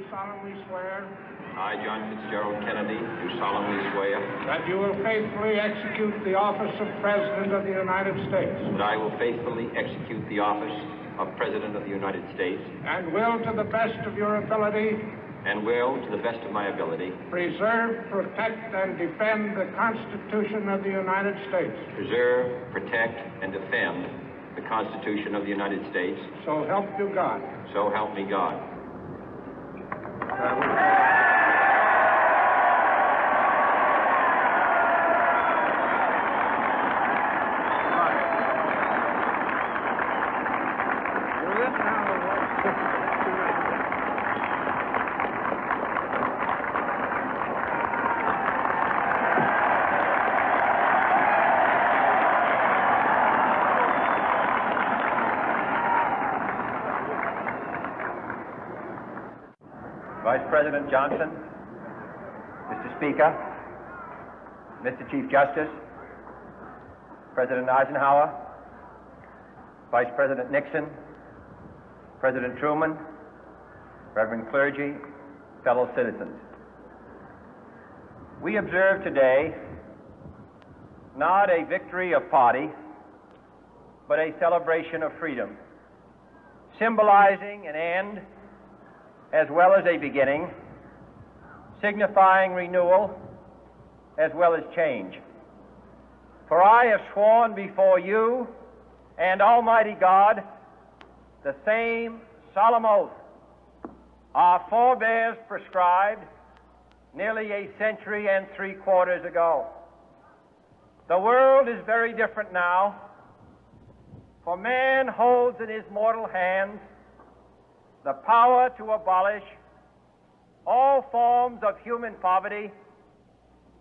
solemnly swear I, John Fitzgerald Kennedy, do solemnly swear that you will faithfully execute the office of President of the United States that I will faithfully execute the office of President of the United States and will, to the best of your ability, and will, to the best of my ability, preserve, protect, and defend the Constitution of the United States. preserve, protect, and defend the Constitution of the United States. So help you God. So help me God. Vice President Johnson, Mr. Speaker, Mr. Chief Justice, President Eisenhower, Vice President Nixon, President Truman, Reverend clergy, fellow citizens. We observe today not a victory of party, but a celebration of freedom, symbolizing an end as well as a beginning, signifying renewal as well as change. For I have sworn before you and Almighty God the same solemn oath our forebears prescribed nearly a century and 3/4 ago. The world is very different now, for man holds in his mortal hands the power to abolish all forms of human poverty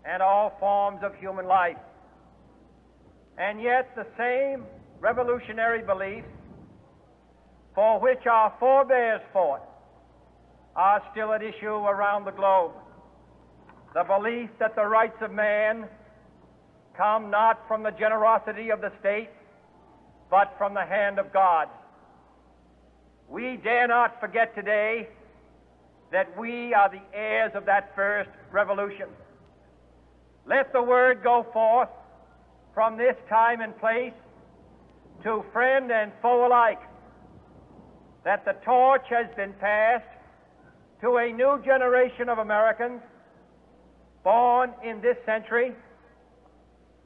and all forms of human life. And yet the same revolutionary beliefs for which our forebears fought are still at issue around the globe. The belief that the rights of man come not from the generosity of the state, but from the hand of God. We dare not forget today that we are the heirs of that first revolution. Let the word go forth from this time and place to friend and foe alike that the torch has been passed to a new generation of Americans born in this century,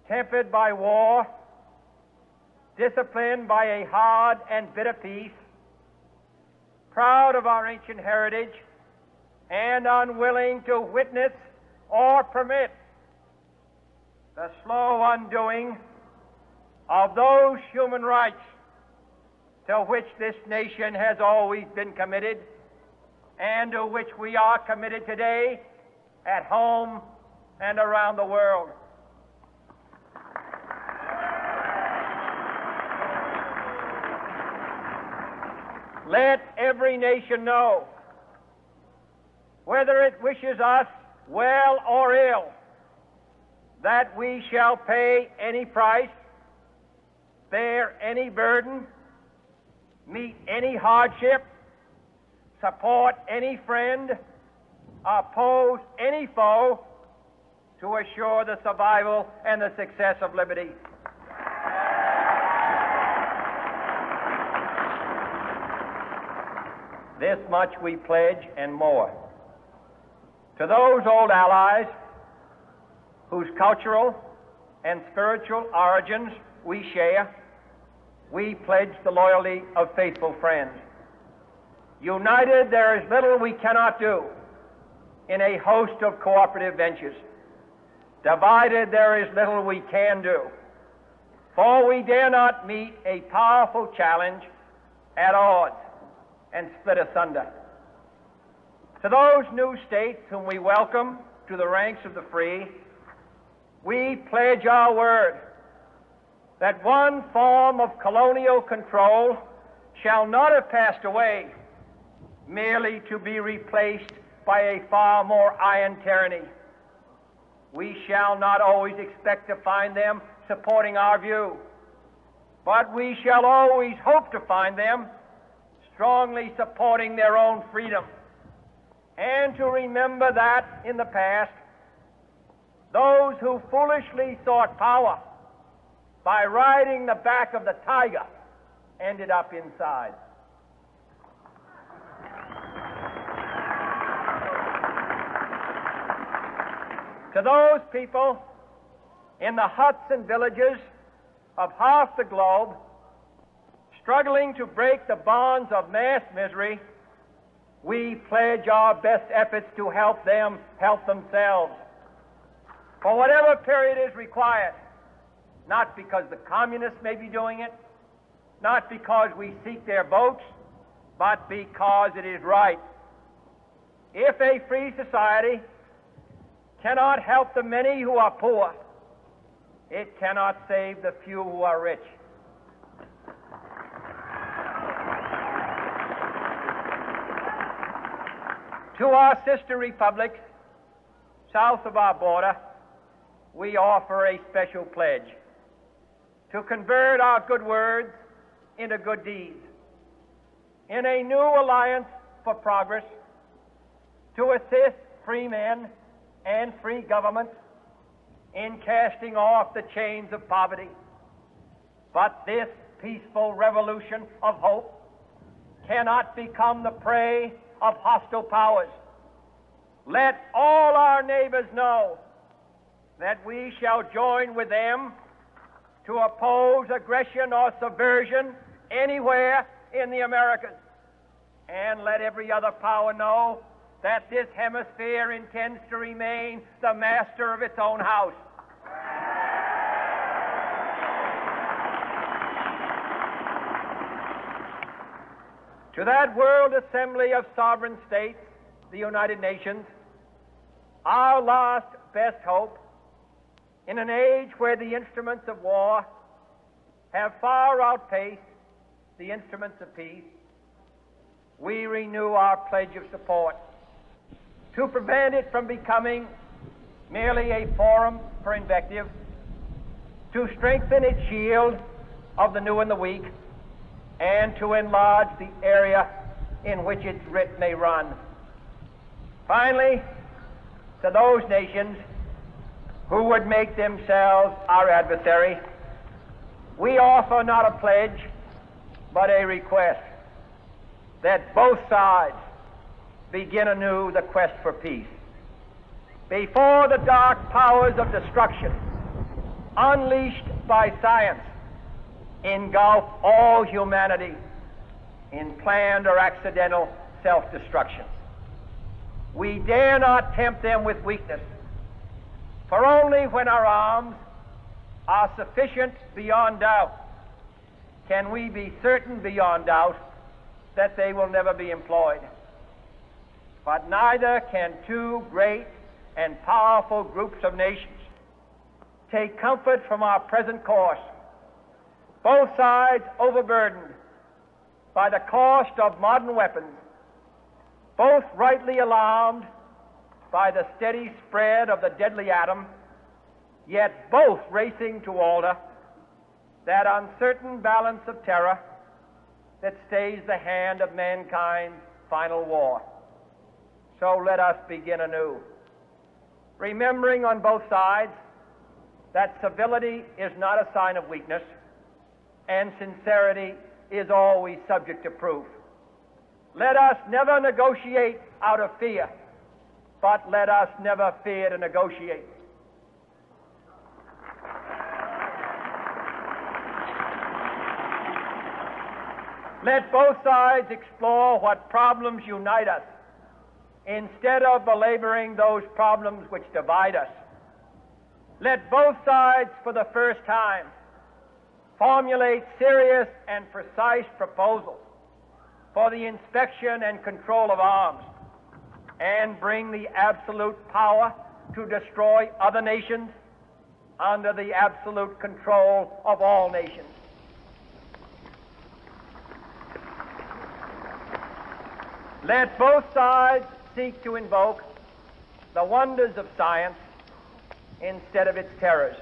tempered by war, disciplined by a hard and bitter peace, proud of our ancient heritage, and unwilling to witness or permit the slow undoing of those human rights to which this nation has always been committed and to which we are committed today at home and around the world. Let every nation know, whether it wishes us well or ill, that we shall pay any price, bear any burden, meet any hardship, support any friend, oppose any foe to assure the survival and the success of liberty. This much we pledge and more. To those old allies whose cultural and spiritual origins we share, we pledge the loyalty of faithful friends. United, there is little we cannot do in a host of cooperative ventures. Divided, there is little we can do, for we dare not meet a powerful challenge at odds and split asunder. To those new states whom we welcome to the ranks of the free, we pledge our word that one form of colonial control shall not have passed away merely to be replaced by a far more iron tyranny. We shall not always expect to find them supporting our view, but we shall always hope to find them strongly supporting their own freedom. and to remember that in the past, those who foolishly sought power by riding the back of the tiger ended up inside. To those people in the huts and villages of half the globe struggling to break the bonds of mass misery, we pledge our best efforts to help them help themselves for whatever period is required, not because the communists may be doing it, not because we seek their votes, but because it is right. If a free society cannot help the many who are poor, it cannot save the few who are rich. To our sister republics south of our border, we offer a special pledge to convert our good words into good deeds, in a new alliance for progress, to assist free men and free governments in casting off the chains of poverty. But this peaceful revolution of hope cannot become the prey of hostile powers. Let all our neighbors know that we shall join with them to oppose aggression or subversion anywhere in the Americas. And let every other power know that this hemisphere intends to remain the master of its own house. To that World Assembly of Sovereign States, the United Nations, our last best hope, in an age where the instruments of war have far outpaced the instruments of peace, we renew our pledge of support to prevent it from becoming merely a forum for invective, to strengthen its shield of the new and the weak, and to enlarge the area in which its writ may run. Finally, to those nations who would make themselves our adversary, we offer not a pledge, but a request that both sides begin anew the quest for peace. Before the dark powers of destruction, unleashed by science, engulf all humanity in planned or accidental self-destruction, we dare not tempt them with weakness, for only when our arms are sufficient beyond doubt can we be certain beyond doubt that they will never be employed. But neither can two great and powerful groups of nations take comfort from our present course, both sides overburdened by the cost of modern weapons, both rightly alarmed by the steady spread of the deadly atom, yet both racing to alter that uncertain balance of terror that stays the hand of mankind's final war. So let us begin anew, remembering on both sides that civility is not a sign of weakness, and sincerity is always subject to proof. Let us never negotiate out of fear, but let us never fear to negotiate. Let both sides explore what problems unite us, instead of belaboring those problems which divide us. Let both sides, for the first time, formulate serious and precise proposals for the inspection and control of arms, and bring the absolute power to destroy other nations under the absolute control of all nations. Let both sides seek to invoke the wonders of science instead of its terrors.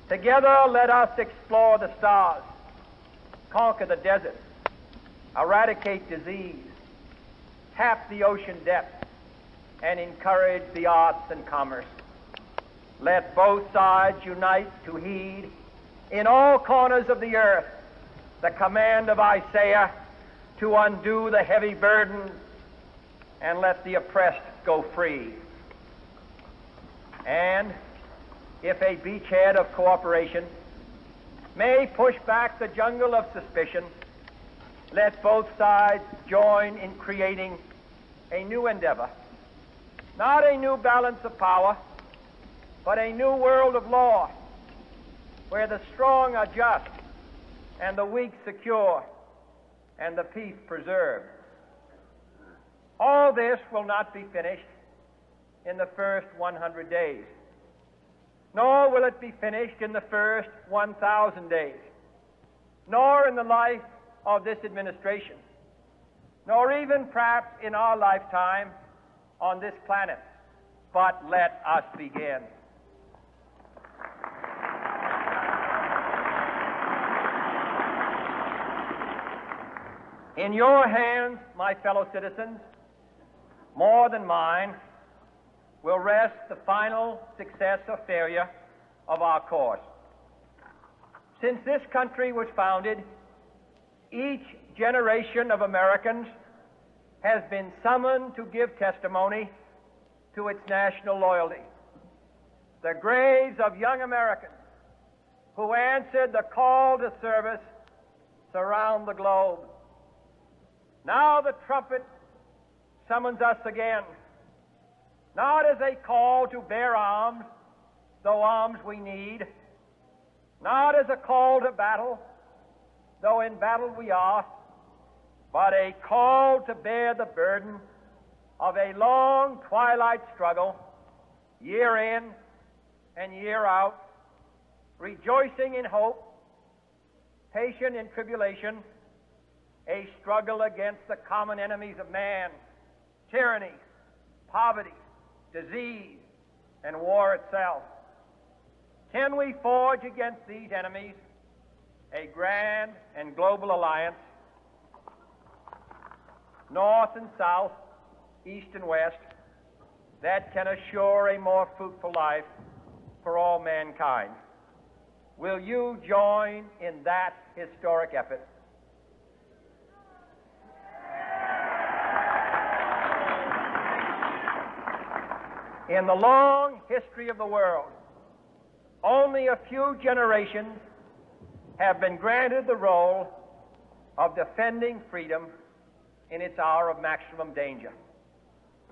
Together, let us explore the stars, conquer the desert, eradicate disease, tap the ocean depths, and encourage the arts and commerce. Let both sides unite to heed in all corners of the earth the command of Isaiah to undo the heavy burden and let the oppressed go free. And if a beachhead of cooperation may push back the jungle of suspicion, let both sides join in creating a new endeavor, not a new balance of power, but a new world of law, where the strong are just and the weak secure and the peace preserved. All this will not be finished in the first 100 days, nor will it be finished in the first 1,000 days, nor in the life of this administration, nor even perhaps in our lifetime on this planet. But let us begin. In your hands, my fellow citizens, more than mine, will rest the final success or failure of our course. Since this country was founded, each generation of Americans has been summoned to give testimony to its national loyalty. The graves of young Americans who answered the call to service surround the globe. Now the trumpet summons us again, not as a call to bear arms, though arms we need, not as a call to battle, though in battle we are, but a call to bear the burden of a long twilight struggle, year in and year out, rejoicing in hope, patient in tribulation, a struggle against the common enemies of man, tyranny, poverty, disease, and war itself. Can we forge against these enemies a grand and global alliance, north and south, east and west, that can assure a more fruitful life for all mankind? Will you join in that historic effort? In the long history of the world, only a few generations have been granted the role of defending freedom in its hour of maximum danger.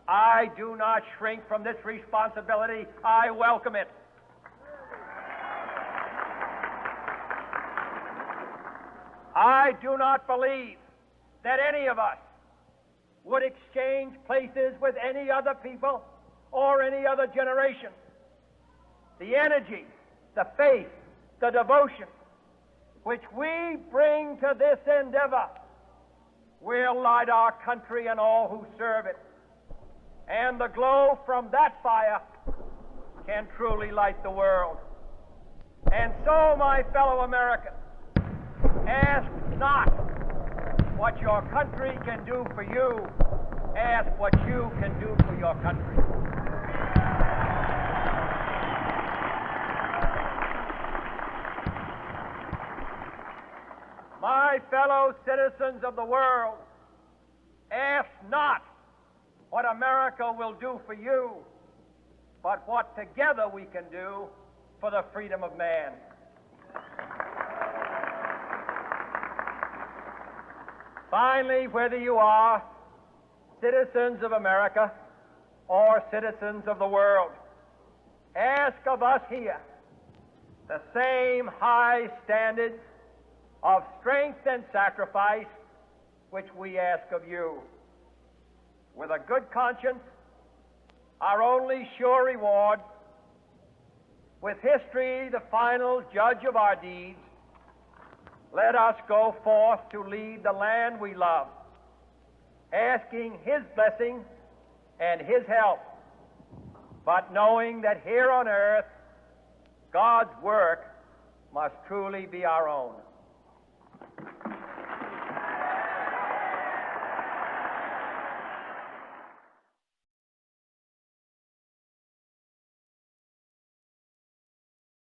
I do not shrink from this responsibility. I welcome it. I do not believe that any of us would exchange places with any other people or any other generation. The energy, the faith, the devotion which we bring to this endeavor will light our country and all who serve it. And the glow from that fire can truly light the world. And so, my fellow Americans, ask not what your country can do for you, ask what you can do for your country. My fellow citizens of the world, ask not what America will do for you, but what together we can do for the freedom of man. Finally, whether you are citizens of America or citizens of the world, ask of us here the same high standards of strength and sacrifice which we ask of you. With a good conscience, our only sure reward, with history the final judge of our deeds, let us go forth to lead the land we love, asking His blessing and His help, but knowing that here on earth, God's work must truly be our own.